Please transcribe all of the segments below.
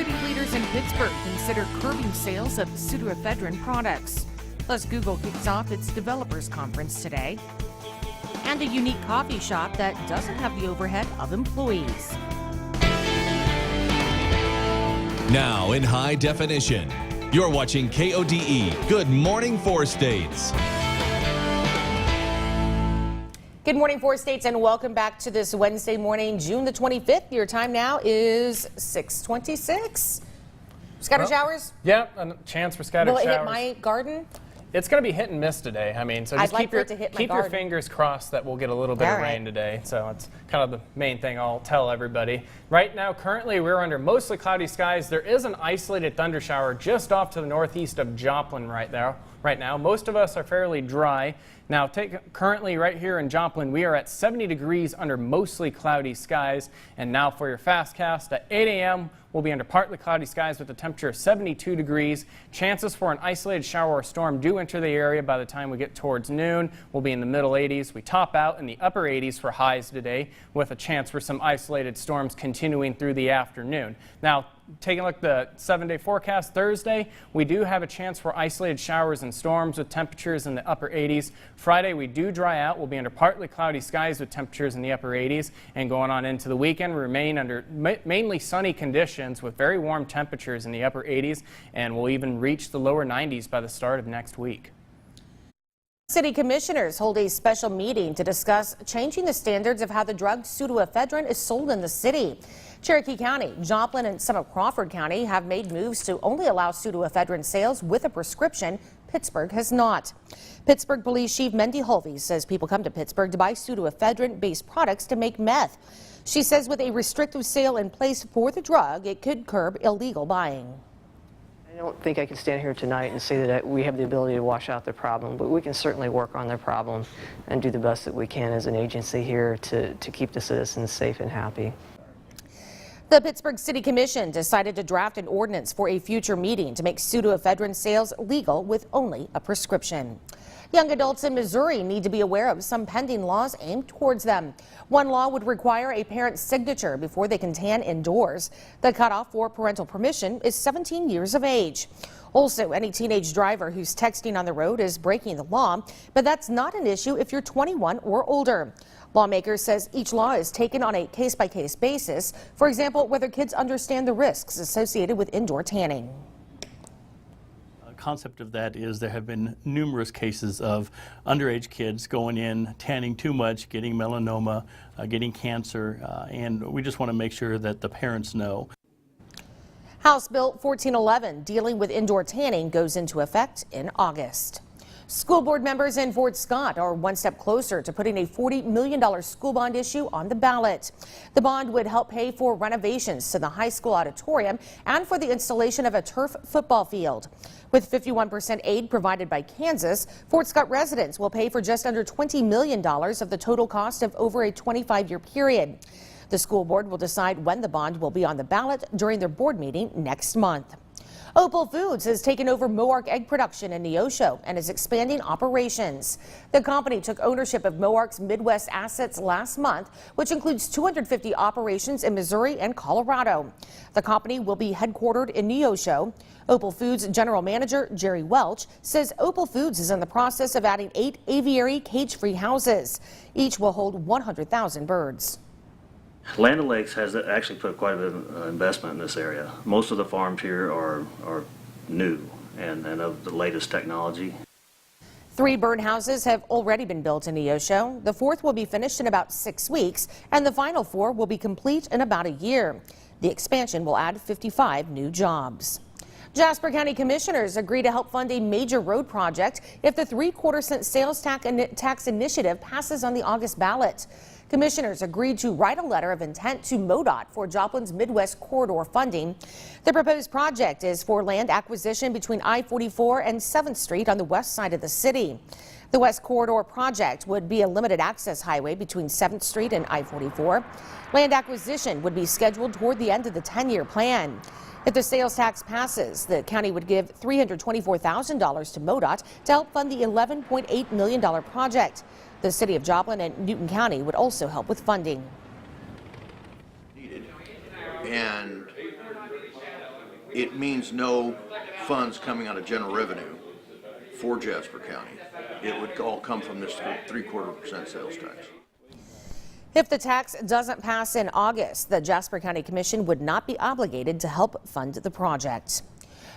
city leaders in Pittsburgh consider curbing sales of pseudoephedrine products. Plus, Google kicks off its developers conference today. And a unique coffee shop that doesn't have the overhead of employees. Now in high definition, you're watching KODE Good Morning Four States. Good morning, Four States, and welcome back to this Wednesday morning, June the 25th. Your time now is 6:26. Scattered showers? Yeah, a chance for scattered showers. Will it hit my garden? It's going to be hit and miss today. I mean, so just keep your fingers crossed that we'll get a little bit of rain today. So it's kind of the main thing I'll tell everybody. Right now, currently, we're under mostly cloudy skies. There is an isolated thunder shower just off to the northeast of Joplin right now. Most of us are fairly dry. Now, currently right here in Joplin, we are at 70 degrees under mostly cloudy skies. And now for your fast cast at 8 a.m., we'll be under partly cloudy skies with a temperature of 72 degrees. Chances for an isolated shower or storm do enter the area by the time we get towards noon. We'll be in the middle 80s. We top out in the upper 80s for highs today with a chance for some isolated storms continuing through the afternoon. Now, taking a look at the 7-day forecast Thursday, we do have a chance for isolated showers and storms with temperatures in the upper 80s. Friday, we do dry out. We'll be under partly cloudy skies with temperatures in the upper 80s. And going on into the weekend, we remain under mainly sunny conditions with very warm temperatures in the upper 80s. And we'll even reach the lower 90s by the start of next week. City commissioners hold a special meeting to discuss changing the standards of how the drug pseudoephedrine is sold in the city. Cherokee County, Joplin, and some of Crawford County have made moves to only allow pseudoephedrine sales with a prescription. Pittsburgh has not. Pittsburgh Police Chief Mendy Holvey says people come to Pittsburgh to buy pseudoephedrine-based products to make meth. She says with a restrictive sale in place for the drug, it could curb illegal buying. I don't think I can stand here tonight and say that we have the ability to wash out their problem, but we can certainly work on their problem and do the best that we can as an agency here to keep the citizens safe and happy. The Pittsburgh City Commission decided to draft an ordinance for a future meeting to make pseudoephedrine sales legal with only a prescription. Young adults in Missouri need to be aware of some pending laws aimed towards them. One law would require a parent's signature before they can tan indoors. The cutoff for parental permission is 17 years of age. Also, any teenage driver who's texting on the road is breaking the law, but that's not an issue if you're 21 or older. Lawmakers says each law is taken on a case-by-case basis. For example, whether kids understand the risks associated with indoor tanning. Concept of that is there have been numerous cases of underage kids going in, tanning too much, getting melanoma, getting cancer, and we just want to make sure that the parents know. House Bill 1411 dealing with indoor tanning goes into effect in August. School board members in Fort Scott are one step closer to putting a $40 million school bond issue on the ballot. The bond would help pay for renovations to the high school auditorium and for the installation of a turf football field. With 51% aid provided by Kansas, Fort Scott residents will pay for just under $20 million of the total cost of over a 25-year period. The school board will decide when the bond will be on the ballot during their board meeting next month. Opal Foods has taken over Moark egg production in Neosho and is expanding operations. The company took ownership of Moark's Midwest assets last month, which includes 250 operations in Missouri and Colorado. The company will be headquartered in Neosho. Opal Foods General Manager Jerry Welch says Opal Foods is in the process of adding 8 aviary cage-free houses. Each will hold 100,000 birds. Land O'Lakes has actually put quite a bit of investment in this area. Most of the farms here are new and of the latest technology. 3 bird houses have already been built in Neosho. The 4th will be finished in about 6 weeks, and the final 4 will be complete in about a year. The expansion will add 55 new jobs. Jasper County Commissioners agree to help fund a major road project if the 3/4-cent sales tax initiative passes on the August ballot. Commissioners agreed to write a letter of intent to MoDOT for Joplin's Midwest Corridor funding. The proposed project is for land acquisition between I-44 and 7th Street on the west side of the city. The West Corridor project would be a limited access highway between 7th Street and I-44. Land acquisition would be scheduled toward the end of the 10-year plan. If the sales tax passes, the county would give $324,000 to MoDOT to help fund the $11.8 million project. The city of Joplin and Newton County would also help with funding. And it means no funds coming out of general revenue for Jasper County. It would all come from this 3/4% sales tax. If the tax doesn't pass in August, the Jasper County Commission would not be obligated to help fund the project.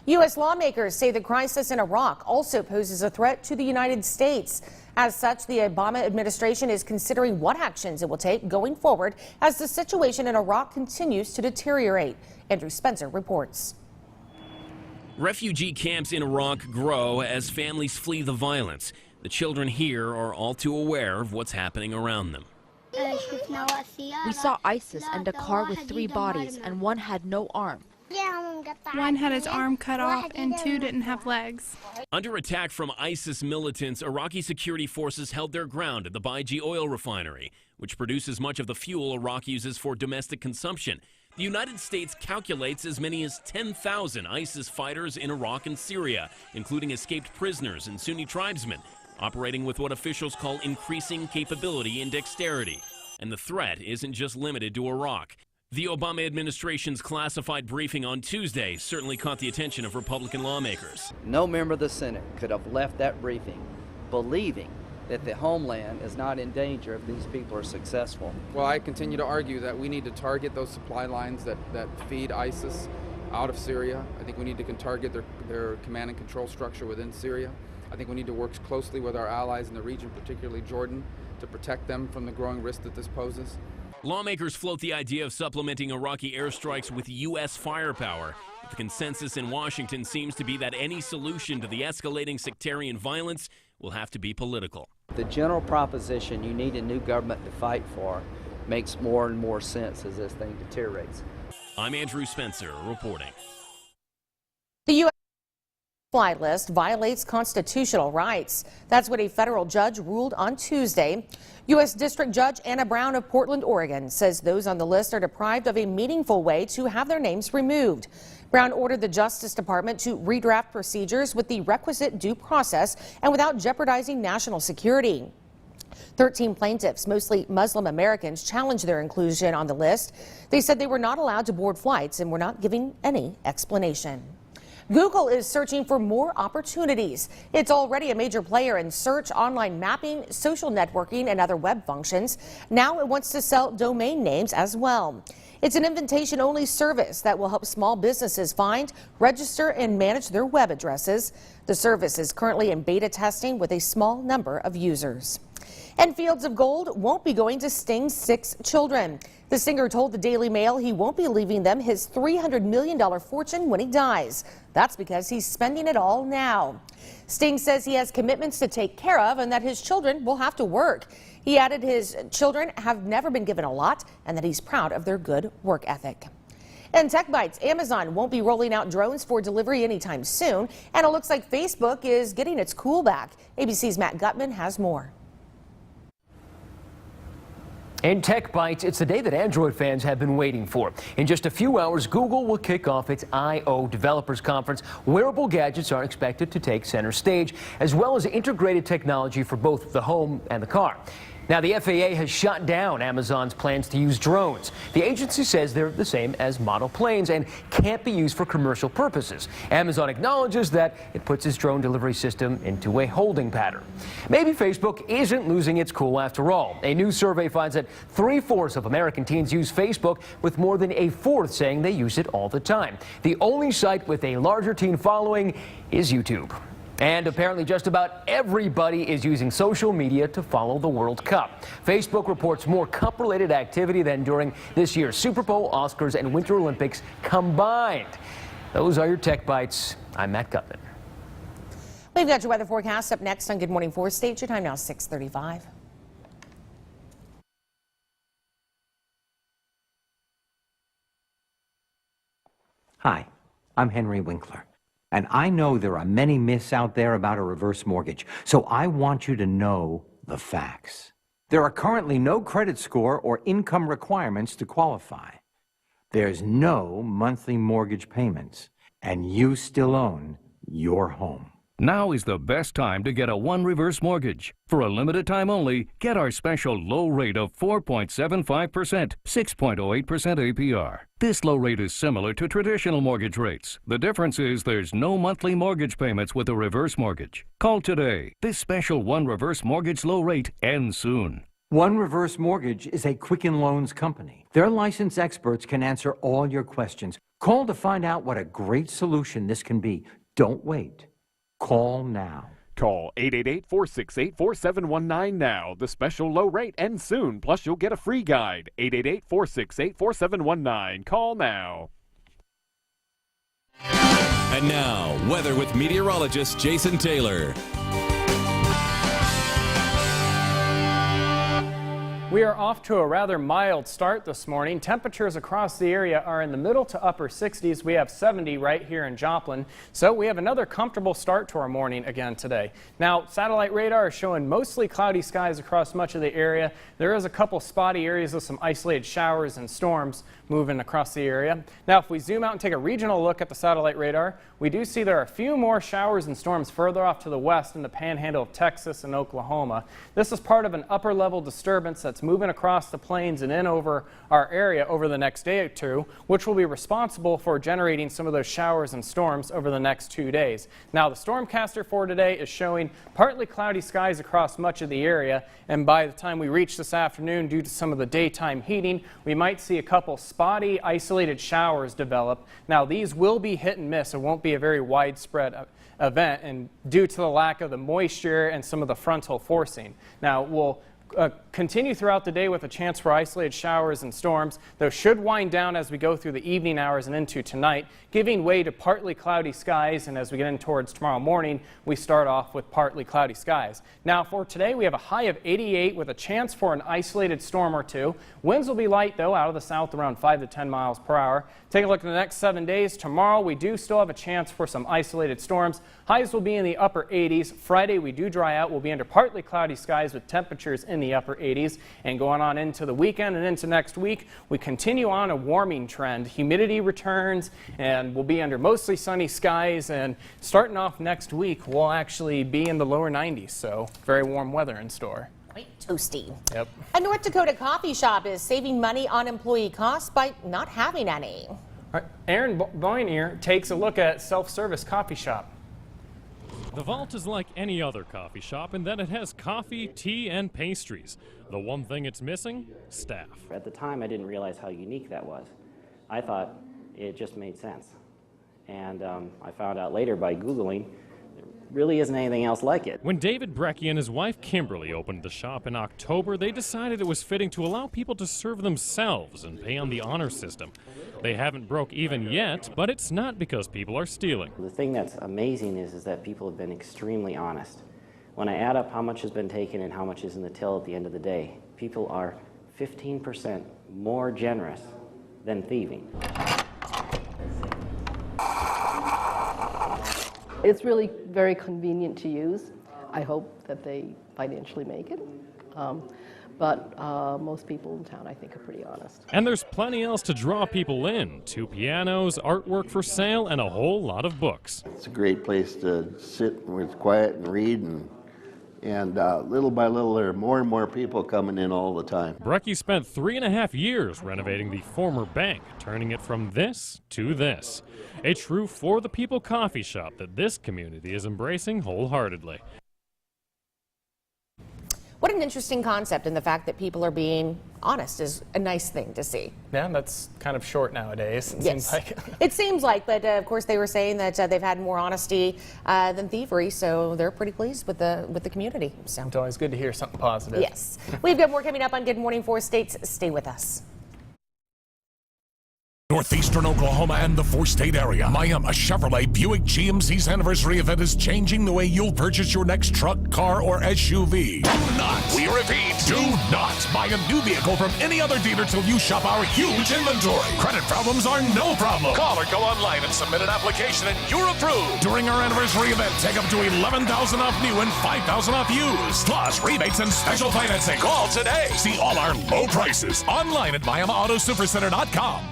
U.S. lawmakers say the crisis in Iraq also poses a threat to the United States. As such, the Obama administration is considering what actions it will take going forward as the situation in Iraq continues to deteriorate. Andrew Spencer reports. Refugee camps in Iraq grow as families flee the violence. The children here are all too aware of what's happening around them. We saw ISIS and a car with 3 bodies, and one had no arm. One had his arm cut off and 2 didn't have legs. Under attack from ISIS militants, Iraqi security forces held their ground at the Baiji oil refinery, which produces much of the fuel Iraq uses for domestic consumption. The United States calculates as many as 10,000 ISIS fighters in Iraq and Syria, including escaped prisoners and Sunni tribesmen, operating with what officials call increasing capability and dexterity. And the threat isn't just limited to Iraq. The Obama administration's classified briefing on Tuesday certainly caught the attention of Republican lawmakers. No member of the Senate could have left that briefing believing that the homeland is not in danger if these people are successful. Well, I continue to argue that we need to target those supply lines that feed ISIS out of Syria. I think we need to target their command and control structure within Syria. I think we need to work closely with our allies in the region, particularly Jordan, to protect them from the growing risk that this poses. Lawmakers float the idea of supplementing Iraqi airstrikes with U.S. firepower. But the consensus in Washington seems to be that any solution to the escalating sectarian violence will have to be political. The general proposition you need a new government to fight for makes more and more sense as this thing deteriorates. I'm Andrew Spencer reporting. The U.S. fly list violates constitutional rights. That's what a federal judge ruled on Tuesday. U.S. District Judge Anna Brown of Portland, Oregon, says those on the list are deprived of a meaningful way to have their names removed. Brown ordered the Justice Department to redraft procedures with the requisite due process and without jeopardizing national security. 13 plaintiffs, mostly Muslim Americans, challenged their inclusion on the list. They said they were not allowed to board flights and were not giving any explanation. Google is searching for more opportunities. It's already a major player in search, online mapping, social networking, and other web functions. Now it wants to sell domain names as well. It's an invitation-only service that will help small businesses find, register, and manage their web addresses. The service is currently in beta testing with a small number of users. And Fields of Gold won't be going to Sting's 6 children. The singer told the Daily Mail he won't be leaving them his $300 million fortune when he dies. That's because he's spending it all now. Sting says he has commitments to take care of and that his children will have to work. He added his children have never been given a lot and that he's proud of their good work ethic. And Tech Bites, Amazon won't be rolling out drones for delivery anytime soon, and it looks like Facebook is getting its cool back. ABC's Matt Gutman has more. In Tech Bites, it's the day that Android fans have been waiting for. In just a few hours, Google will kick off its I/O Developers Conference. Wearable gadgets are expected to take center stage, as well as integrated technology for both the home and the car. Now, the FAA has shut down Amazon's plans to use drones. The agency says they're the same as model planes and can't be used for commercial purposes. Amazon acknowledges that it puts its drone delivery system into a holding pattern. Maybe Facebook isn't losing its cool after all. A new survey finds that 3/4 of American teens use Facebook, with more than a fourth saying they use it all the time. The only site with a larger teen following is YouTube. And apparently just about everybody is using social media to follow the World Cup. Facebook reports more cup-related activity than during this year's Super Bowl, Oscars, and Winter Olympics combined. Those are your Tech Bites. I'm Matt Gutman. We've got your weather forecast up next on Good Morning 4 State. Your time now 6:35. Hi, I'm Henry Winkler. And I know there are many myths out there about a reverse mortgage, so I want you to know the facts. There are currently no credit score or income requirements to qualify. There's no monthly mortgage payments, and you still own your home. Now is the best time to get a One Reverse Mortgage. For a limited time only, get our special low rate of 4.75%, 6.08% APR. This low rate is similar to traditional mortgage rates. The difference is there's no monthly mortgage payments with a reverse mortgage. Call today. This special One Reverse Mortgage low rate ends soon. One Reverse Mortgage is a Quicken Loans company. Their licensed experts can answer all your questions. Call to find out what a great solution this can be. Don't wait. Call now. Call 888-468-4719 now. The special low rate ends soon, plus you'll get a free guide. 888-468-4719. Call now. And now, weather with meteorologist Jason Taylor. We are off to a rather mild start this morning. Temperatures across the area are in the middle to upper 60s. We have 70 right here in Joplin. So we have another comfortable start to our morning again today. Now, satellite radar is showing mostly cloudy skies across much of the area. There is a couple spotty areas with some isolated showers and storms moving across the area. Now, if we zoom out and take a regional look at the satellite radar, we do see there are a few more showers and storms further off to the west in the panhandle of Texas and Oklahoma. This is part of an upper level disturbance that's moving across the plains and in over our area over the next day or two, which will be responsible for generating some of those showers and storms over the next 2 days. Now, the stormcaster for today is showing partly cloudy skies across much of the area, and by the time we reach this afternoon, due to some of the daytime heating, we might see a couple spotty, isolated showers develop. Now, these will be hit and miss. It won't be a very widespread event, and due to the lack of the moisture and some of the frontal forcing. Now, we'll continue throughout the day with a chance for isolated showers and storms. Those should wind down as we go through the evening hours and into tonight, giving way to partly cloudy skies. And as we get in towards tomorrow morning, we start off with partly cloudy skies. Now, for today, we have a high of 88 with a chance for an isolated storm or two. Winds will be light, though, out of the south around 5 to 10 miles per hour. Take a look at the next 7 days. Tomorrow, we do still have a chance for some isolated storms. Highs will be in the upper 80s. Friday, we do dry out. We'll be under partly cloudy skies with temperatures in the upper 80s. And going on into the weekend and into next week, we continue on a warming trend. Humidity returns, and we'll be under mostly sunny skies. And starting off next week, we'll actually be in the lower 90s. So very warm weather in store. Quite toasty. Yep. A North Dakota coffee shop is saving money on employee costs by not having any. All right. Aaron Boynier takes a look at self-service coffee shop. The Vault is like any other coffee shop in that it has coffee, tea, and pastries. The one thing it's missing? Staff. At the time, I didn't realize how unique that was. I thought it just made sense. And I found out later by Googling, there really isn't anything else like it. When David Brecky and his wife Kimberly opened the shop in October, they decided it was fitting to allow people to serve themselves and pay on the honor system. They haven't broke even yet, but it's not because people are stealing. The thing that's amazing is that people have been extremely honest. When I add up how much has been taken and how much is in the till at the end of the day, people are 15% more generous than thieving. It's really very convenient to use. I hope that they financially make it. But most people in town, I think, are pretty honest. And there's plenty else to draw people in. 2 pianos, artwork for sale, and a whole lot of books. It's a great place to sit where it's quiet and read, and little by little, there are more and more people coming in all the time. Brecky spent 3.5 years renovating the former bank, turning it from this to this. A true for-the-people coffee shop that this community is embracing wholeheartedly. What an interesting concept, and the fact that people are being honest is a nice thing to see. Yeah, that's kind of short nowadays. It seems like. It seems like, but of course they were saying that they've had more honesty than thievery, so they're pretty pleased with the community. So it's always good to hear something positive. Yes. We've got more coming up on Good Morning Four States. Stay with us. Northeastern Oklahoma and the four-state area. Miami Chevrolet Buick GMC's anniversary event is changing the way you'll purchase your next truck, car, or SUV. Do not, we repeat, do not buy a new vehicle from any other dealer till you shop our huge inventory. Credit problems are no problem. Call or go online and submit an application and you're approved. During our anniversary event, take up to $11,000 off new and $5,000 off used. Plus rebates and special financing. Call today. See all our low prices online at MiamiAutoSupercenter.com.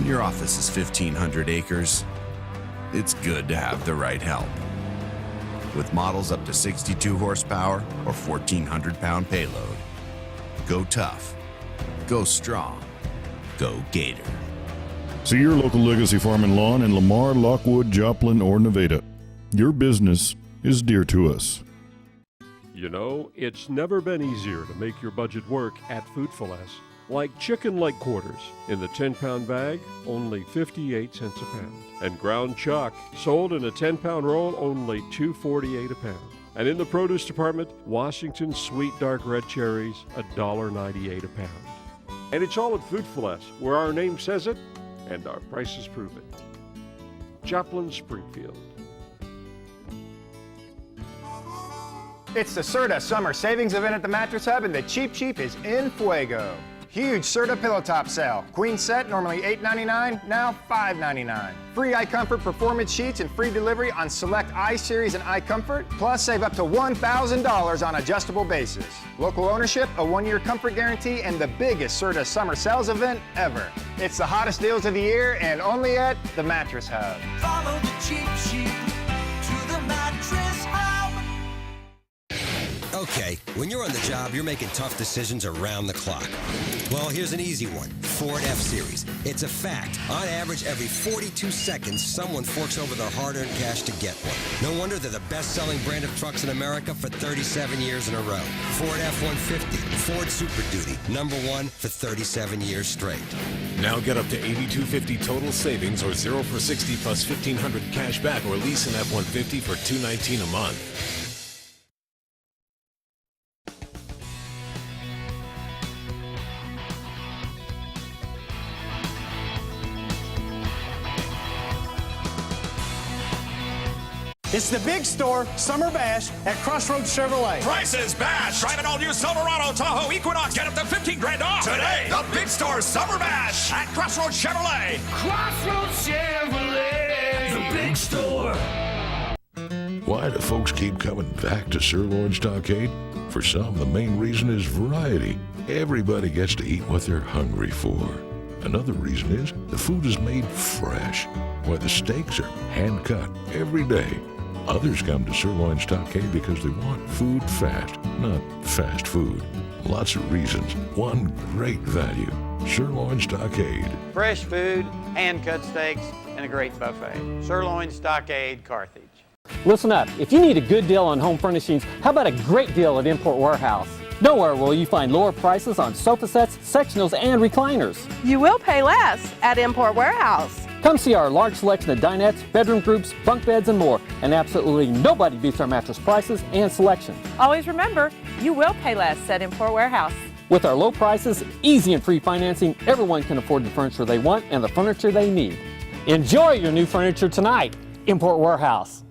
When your office is 1,500 acres, it's good to have the right help. With models up to 62 horsepower or 1,400-pound payload. Go tough. Go strong. Go Gator. See your local Legacy Farm and Lawn in Lamar, Lockwood, Joplin, or Nevada. Your business is dear to us. You know, it's never been easier to make your budget work at Food for Less. Like chicken leg quarters in the 10-pound bag, only 58 cents a pound. And ground chuck, sold in a 10-pound roll, only $2.48 a pound. And in the produce department, Washington sweet dark red cherries, $1.98 a pound. And it's all at Food for Less, where our name says it and our prices prove it. Joplin, Springfield. It's the Serta Summer Savings Event at the Mattress Hub, and the Cheap Cheap is in fuego. Huge Serta pillow top sale. Queen set, normally $8.99, now $5.99. Free iComfort Performance Sheets and free delivery on select iSeries and iComfort. Plus, save up to $1,000 on adjustable bases. Local ownership, a 1-year comfort guarantee, and the biggest Serta Summer Sales Event ever. It's the hottest deals of the year and only at the Mattress Hub. Follow the Cheap Sheet to the Mattress Hub. Okay, when you're on the job, you're making tough decisions around the clock. Well, here's an easy one. Ford F-Series. It's a fact. On average, every 42 seconds, someone forks over their hard-earned cash to get one. No wonder they're the best-selling brand of trucks in America for 37 years in a row. Ford F-150, Ford Super Duty, #1 for 37 years straight. Now get up to $8,250 total savings or 0 for 60 plus $1,500 cash back, or lease an F-150 for $219 a month. It's the big store Summer Bash at Crossroads Chevrolet. Prices Bash! Drive an all-new Silverado, Tahoe, Equinox. Get up to $15,000 off today. The big store Summer Bash at Crossroads Chevrolet. Crossroads Chevrolet, the big store. Why do folks keep coming back to Sirloin Stockade? For some, the main reason is variety. Everybody gets to eat what they're hungry for. Another reason is the food is made fresh, why the steaks are hand-cut every day. Others come to Sirloin Stockade because they want food fast, not fast food. Lots of reasons. One great value. Sirloin Stockade. Fresh food, hand-cut steaks, and a great buffet. Sirloin Stockade, Carthage. Listen up. If you need a good deal on home furnishings, how about a great deal at Import Warehouse? Nowhere will you find lower prices on sofa sets, sectionals, and recliners. You will pay less at Import Warehouse. Come see our large selection of dinettes, bedroom groups, bunk beds, and more. And absolutely nobody beats our mattress prices and selection. Always remember, you will pay less at Import Warehouse. With our low prices, easy and free financing, everyone can afford the furniture they want and the furniture they need. Enjoy your new furniture tonight. Import Warehouse.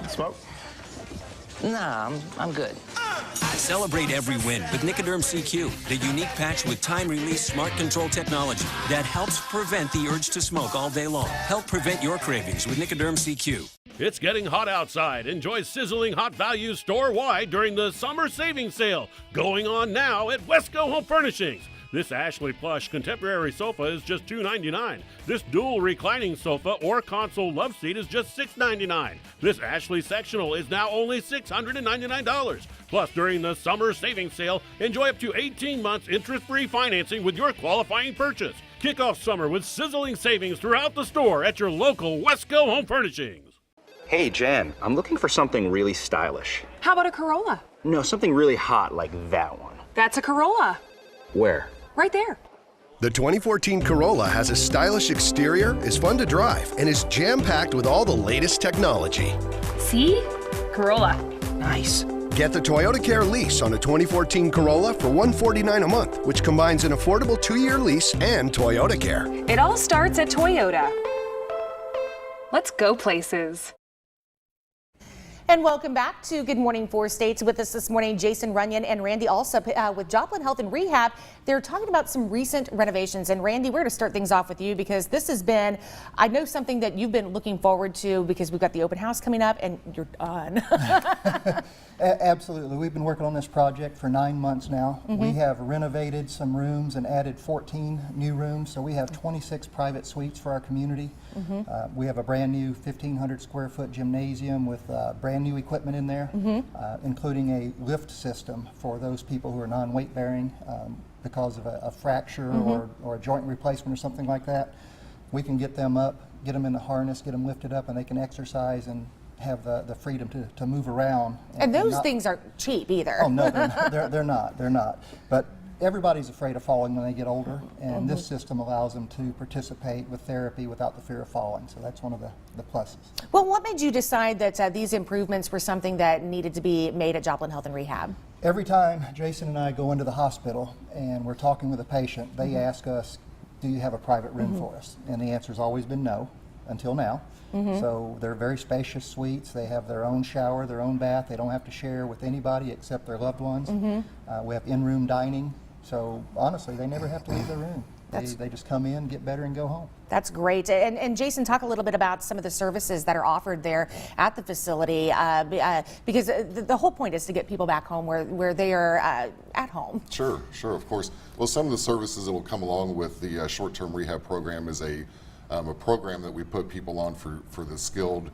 Smoke? Nah, I'm good. Celebrate every win with Nicoderm CQ, the unique patch with time-release smart control technology that helps prevent the urge to smoke all day long. Help prevent your cravings with Nicoderm CQ. It's getting hot outside. Enjoy sizzling hot values store-wide during the summer savings sale going on now at Wesco Home Furnishings. This Ashley Plush Contemporary sofa is just $2.99. This dual reclining sofa or console love seat is just $6.99. This Ashley sectional is now only $699. Plus, during the summer savings sale, enjoy up to 18 months interest-free financing with your qualifying purchase. Kick off summer with sizzling savings throughout the store at your local Wesco Home Furnishings. Hey, Jen, I'm looking for something really stylish. How about a Corolla? No, something really hot like that one. That's a Corolla. Where? Right there. The 2014 Corolla has a stylish exterior, is fun to drive, and is jam-packed with all the latest technology. See? Corolla. Nice. Get the Toyota Care lease on a 2014 Corolla for $149 a month, which combines an affordable 2-year lease and Toyota Care. It all starts at Toyota. Let's go places. And welcome back to Good Morning Four States. With us this morning, Jason Runyon and Randy Alsup with Joplin Health and Rehab. They're talking about some recent renovations. And Randy, we're going to start things off with you because this has been, I know, something that you've been looking forward to because we've got the open house coming up and you're done. Absolutely. We've been working on this project for 9 months now. We have renovated some rooms and added 14 new rooms. So we have 26 private suites for our community. We have a brand new 1,500 square foot gymnasium with brand new equipment in there, including a lift system for those people who are non-weight bearing because of a fracture or a joint replacement or something like that. We can get them up, get them in the harness, get them lifted up, and they can exercise and have the freedom to move around. And those things aren't cheap either. Oh no, they're not. But everybody's afraid of falling when they get older, and this system allows them to participate with therapy without the fear of falling. So that's one of the pluses. Well, what made you decide that these improvements were something that needed to be made at Joplin Health and Rehab? Every time Jason and I go into the hospital and we're talking with a patient, they ask us, do you have a private room for us? And the answer's always been no, until now. So they're very spacious suites. They have their own shower, their own bath. They don't have to share with anybody except their loved ones. We have in-room dining. So honestly, they never have to leave their room. They just come in, get better, and go home. That's great. And Jason, talk a little bit about some of the services that are offered there at the facility, because the whole point is to get people back home where they are at home. Sure, of course. Well, some of the services that will come along with the short-term rehab program is a program that we put people on for the skilled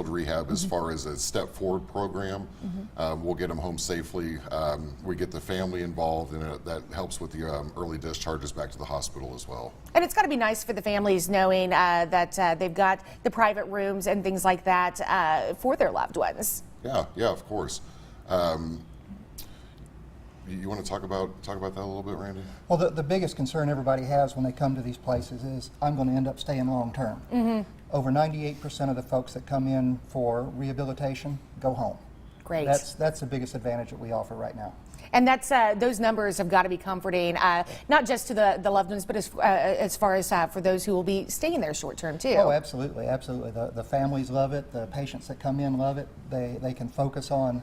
rehab as far as a step forward program. We'll get them home safely. We get the family involved, and that helps with the early discharges back to the hospital as well. And it's got to be nice for the families knowing that they've got the private rooms and things like that for their loved ones. Yeah, of course. You want to talk about that a little bit, Randy? Well, the biggest concern everybody has when they come to these places is, I'm going to end up staying long term. Over 98% of the folks that come in for rehabilitation go home. Great. That's the biggest advantage that we offer right now. And that's those numbers have got to be comforting, not just to the loved ones, but as far as for those who will be staying there short term too. Oh, absolutely. The families love it. The patients that come in love it. They can focus on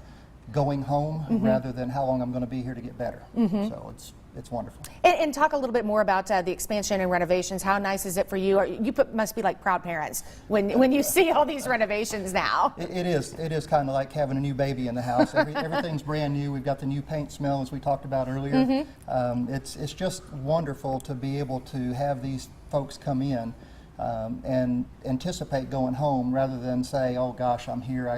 going home rather than how long I'm going to be here to get better. So it's wonderful. And talk a little bit more about the expansion and renovations. How nice is it for you? You must be like proud parents when you see all these renovations now. It is kind of like having a new baby in the house. Everything's brand new. We've got the new paint smell, as we talked about earlier. It's just wonderful to be able to have these folks come in and anticipate going home rather than say, oh gosh, I'm here,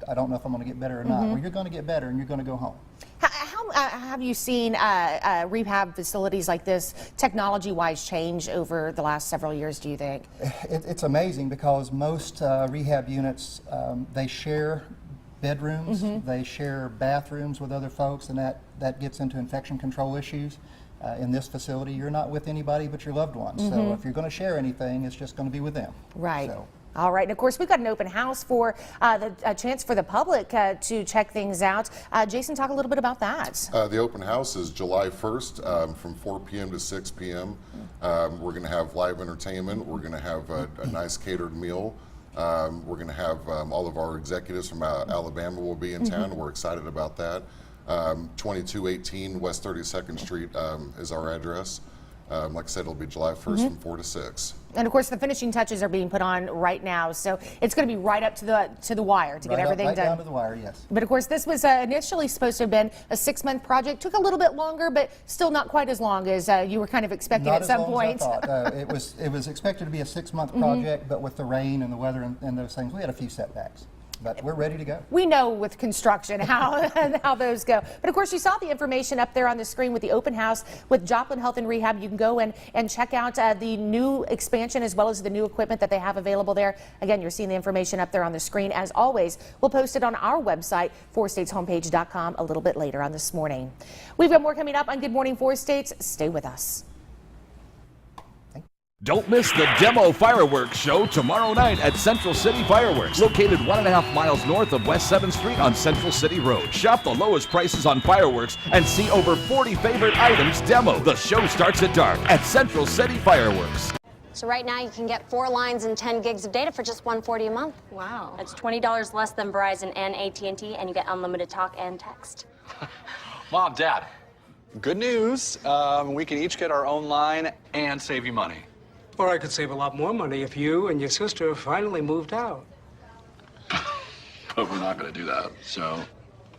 I don't know if I'm going to get better or not. Well, you're going to get better and you're going to go home. How have you seen rehab facilities like this, technology-wise, change over the last several years, do you think? It's amazing because most rehab units, they share bedrooms, they share bathrooms with other folks, and that gets into infection control issues. In this facility, you're not with anybody but your loved ones. So if you're going to share anything, it's just going to be with them. Right. So. All right, and of course we've got an open house for a chance for the public to check things out. Jason, talk a little bit about that. The open house is July 1st from 4 p.m. to 6 p.m. We're going to have live entertainment. We're going to have a nice catered meal. We're going to have all of our executives from Alabama will be in town. We're excited about that. 2218 West 32nd Street is our address. Like I said, it'll be July 1st from 4 to 6. And of course, the finishing touches are being put on right now, so it's going to be right up to the wire to get everything done. Right down to the wire, yes. But of course, this was initially supposed to have been a 6-month project. Took a little bit longer, but still not quite as long as you were kind of expecting at some point. Not as long as I thought. It was expected to be a 6-month project, but with the rain and the weather and those things, we had a few setbacks. But we're ready to go. We know with construction how those go. But of course, you saw the information up there on the screen with the open house with Joplin Health and Rehab. You can go and check out the new expansion as well as the new equipment that they have available there. Again, you're seeing the information up there on the screen. As always, we'll post it on our website, 4stateshomepage.com, a little bit later on this morning. We've got more coming up on Good Morning 4 States. Stay with us. Don't miss the Demo Fireworks Show tomorrow night at Central City Fireworks, located 1.5 miles north of West 7th Street on Central City Road. Shop the lowest prices on fireworks and see over 40 favorite items demo. The show starts at dark at Central City Fireworks. So right now you can get 4 lines and 10 gigs of data for just $140 a month. Wow. That's $20 less than Verizon and AT&T, and you get unlimited talk and text. Mom, Dad, good news. We can each get our own line and save you money. Or I could save a lot more money if you and your sister finally moved out. But we're not going to do that, so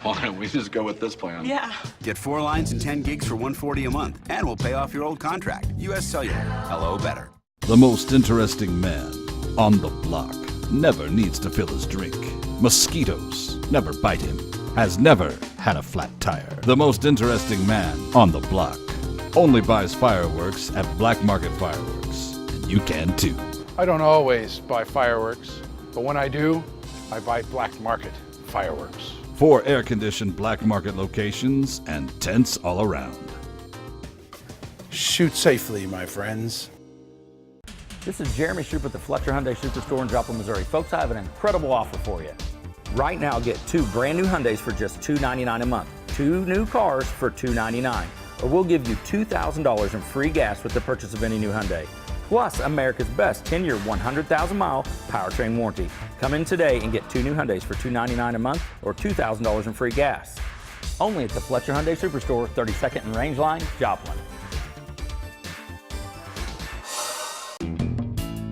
why don't we just go with this plan? Yeah. Get 4 lines and 10 gigs for $140 a month, and we'll pay off your old contract. U.S. Cellular. Hello, better. The most interesting man on the block never needs to fill his drink. Mosquitoes never bite him. Has never had a flat tire. The most interesting man on the block only buys fireworks at Black Market Fireworks. And you can too. I don't always buy fireworks, but when I do, I buy Black Market Fireworks. 4 air-conditioned Black Market locations and tents all around. Shoot safely, my friends. This is Jeremy Shoup at the Fletcher Hyundai Superstore in Joplin, Missouri. Folks, I have an incredible offer for you. Right now, get 2 brand new Hyundais for just $299 a month. 2 new cars for $299. Or we'll give you $2,000 in free gas with the purchase of any new Hyundai. Plus, America's best 10-year, 100,000-mile powertrain warranty. Come in today and get 2 new Hyundais for $299 a month or $2,000 in free gas. Only at the Fletcher Hyundai Superstore, 32nd and Range Line, Joplin.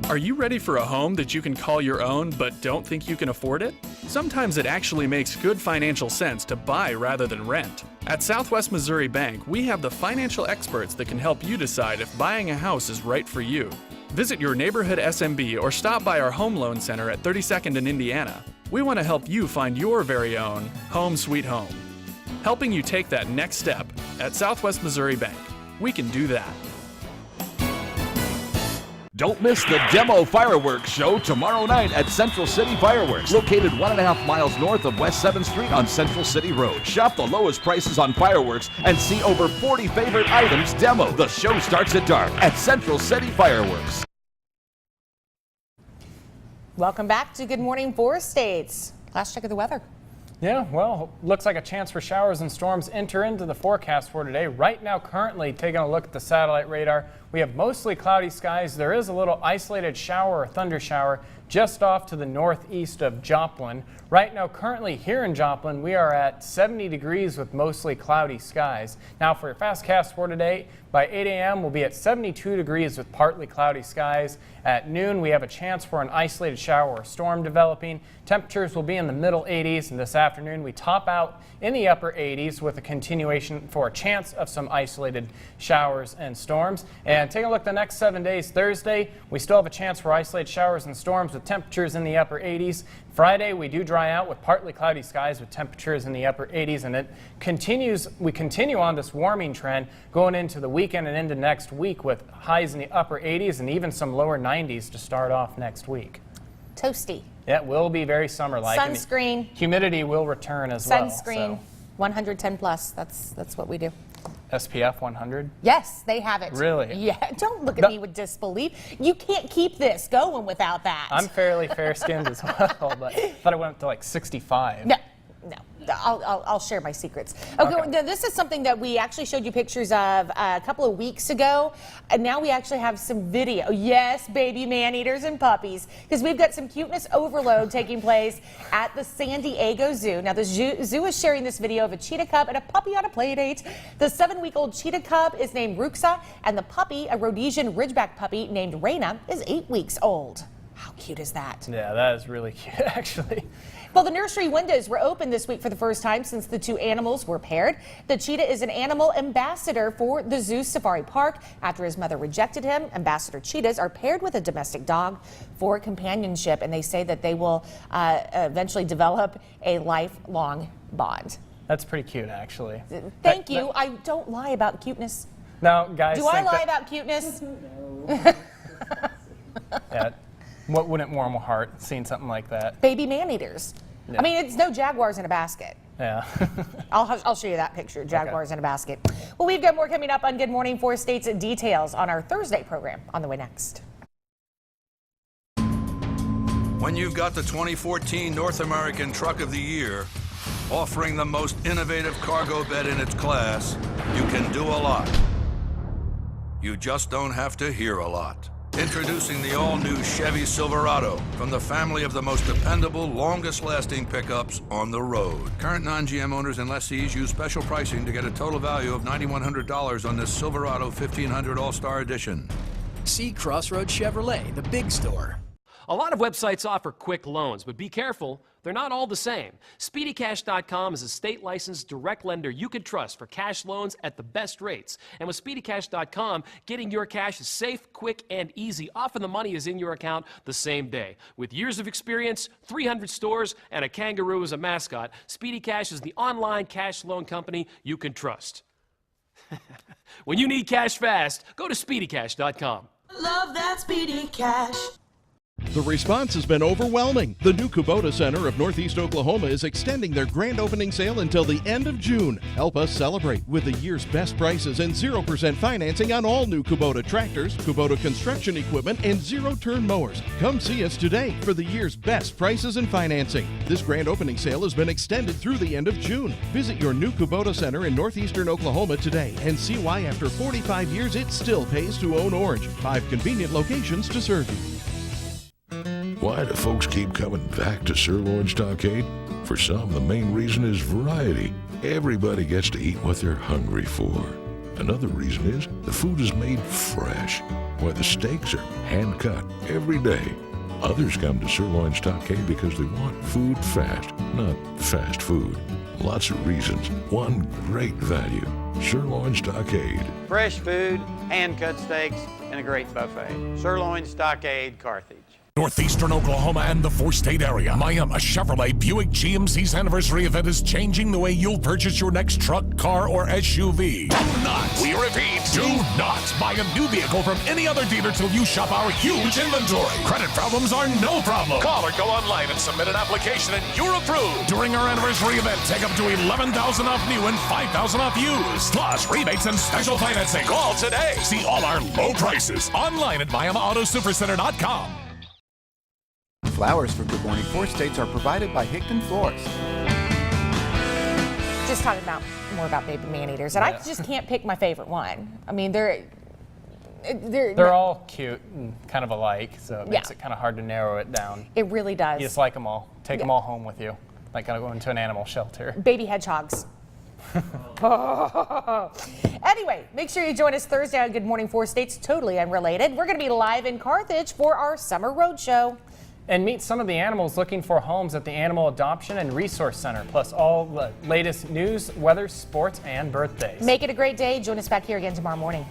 Are you ready for a home that you can call your own but don't think you can afford it? Sometimes it actually makes good financial sense to buy rather than rent. At Southwest Missouri Bank, we have the financial experts that can help you decide if buying a house is right for you. Visit your neighborhood SMB or stop by our home loan center at 32nd in Indiana. We want to help you find your very own home sweet home. Helping you take that next step at Southwest Missouri Bank. We can do that. Don't miss the Demo Fireworks Show tomorrow night at Central City Fireworks, located 1.5 miles north of West 7th Street on Central City Road. Shop the lowest prices on fireworks and see over 40 favorite items demo. The show starts at dark at Central City Fireworks. Welcome back to Good Morning 4 States. Last check of the weather. Yeah, well, looks like a chance for showers and storms enter into the forecast for today. Right now, currently, taking a look at the satellite radar, we have mostly cloudy skies. There is a little isolated shower or thunder shower just off to the northeast of Joplin. Right now, currently here in Joplin, we are at 70 degrees with mostly cloudy skies. Now for your fastcast for today, by 8 a.m. we'll be at 72 degrees with partly cloudy skies. At noon, we have a chance for an isolated shower or storm developing. Temperatures will be in the middle 80s, and this afternoon we top out in the upper 80s with a continuation for a chance of some isolated showers and storms. And taking a look at the next 7 days, Thursday, we still have a chance for isolated showers and storms with temperatures in the upper 80s. Friday, we do dry out with partly cloudy skies with temperatures in the upper 80s, and it continues. We continue on this warming trend going into the weekend and into next week with highs in the upper 80s and even some lower 90s to start off next week. Toasty. Yeah, it will be very summer-like. Sunscreen. Humidity will return as well. Sunscreen, 110 plus. That's what we do. SPF 100? Yes, they have it. Really? Yeah, don't look at me with disbelief. You can't keep this going without that. I'm fairly fair-skinned as well, but I thought I went up to like 65. No. I'll share my secrets. Okay. Now, this is something that we actually showed you pictures of a couple of weeks ago, and now we actually have some video. Yes, baby man-eaters and puppies, because we've got some cuteness overload taking place at the San Diego Zoo. Now, the zoo is sharing this video of a cheetah cub and a puppy on a play date. The 7-week-old cheetah cub is named Ruxa, and the puppy, a Rhodesian Ridgeback puppy named Raina, is 8 weeks old. How cute is that? Yeah, that is really cute, actually. Well, the nursery windows were open this week for the first time since the 2 animals were paired. The cheetah is an animal ambassador for the Zoo Safari Park. After his mother rejected him, ambassador cheetahs are paired with a domestic dog for companionship, and they say that they will eventually develop a lifelong bond. That's pretty cute, actually. Thank you. I don't lie about cuteness. No, guys. Do I lie about cuteness? Yeah. What wouldn't warm a heart seeing something like that? Baby man-eaters. Yeah. I mean, it's no jaguars in a basket. Yeah. I'll show you that picture, jaguars in a basket. Well, we've got more coming up on Good Morning 4 States and details on our Thursday program on the way next. When you've got the 2014 North American Truck of the Year, offering the most innovative cargo bed in its class, you can do a lot. You just don't have to hear a lot. Introducing the all-new Chevy Silverado from the family of the most dependable, longest-lasting pickups on the road. Current non-GM owners and lessees use special pricing to get a total value of $9,100 on this Silverado 1500 All-Star Edition. See Crossroads Chevrolet, the big store. A lot of websites offer quick loans, but be careful, they're not all the same. SpeedyCash.com is a state-licensed direct lender you can trust for cash loans at the best rates. And with SpeedyCash.com, getting your cash is safe, quick, and easy. Often the money is in your account the same day. With years of experience, 300 stores, and a kangaroo as a mascot, SpeedyCash is the online cash loan company you can trust. When you need cash fast, go to SpeedyCash.com. Love that Speedy Cash. The response has been overwhelming. The new Kubota Center of Northeast Oklahoma is extending their grand opening sale until the end of June. Help us celebrate with the year's best prices and 0% financing on all new Kubota tractors, Kubota construction equipment, and zero-turn mowers. Come see us today for the year's best prices and financing. This grand opening sale has been extended through the end of June. Visit your new Kubota Center in northeastern Oklahoma today and see why after 45 years it still pays to own Orange. 5 convenient locations to serve you. Why do folks keep coming back to Sirloin Stockade? For some, the main reason is variety. Everybody gets to eat what they're hungry for. Another reason is the food is made fresh, why the steaks are hand-cut every day. Others come to Sirloin Stockade because they want food fast, not fast food. Lots of reasons. One great value. Sirloin Stockade. Fresh food, hand-cut steaks, and a great buffet. Sirloin Stockade, Carthage. Northeastern Oklahoma and the 4-state area. Miami Chevrolet Buick GMC's anniversary event is changing the way you'll purchase your next truck, car, or SUV. Do not, we repeat, do not buy a new vehicle from any other dealer till you shop our huge inventory. Credit problems are no problem. Call or go online and submit an application and you're approved. During our anniversary event, take up to $11,000 off new and $5,000 off used. Plus rebates and special financing. Call today. See all our low prices online at MiamiAutoSupercenter.com. Flowers for Good Morning 4 States are provided by Hickton Florist. Just talking about more about baby man-eaters, and I just can't pick my favorite one. I mean, they're all cute and kind of alike, so it makes it kind of hard to narrow it down. It really does. You just like them all. Take them all home with you, like kind of going to an animal shelter. Baby hedgehogs. Anyway, make sure you join us Thursday on Good Morning 4 States, totally unrelated. We're going to be live in Carthage for our summer roadshow. And meet some of the animals looking for homes at the Animal Adoption and Resource Center, plus all the latest news, weather, sports, and birthdays. Make it a great day. Join us back here again tomorrow morning.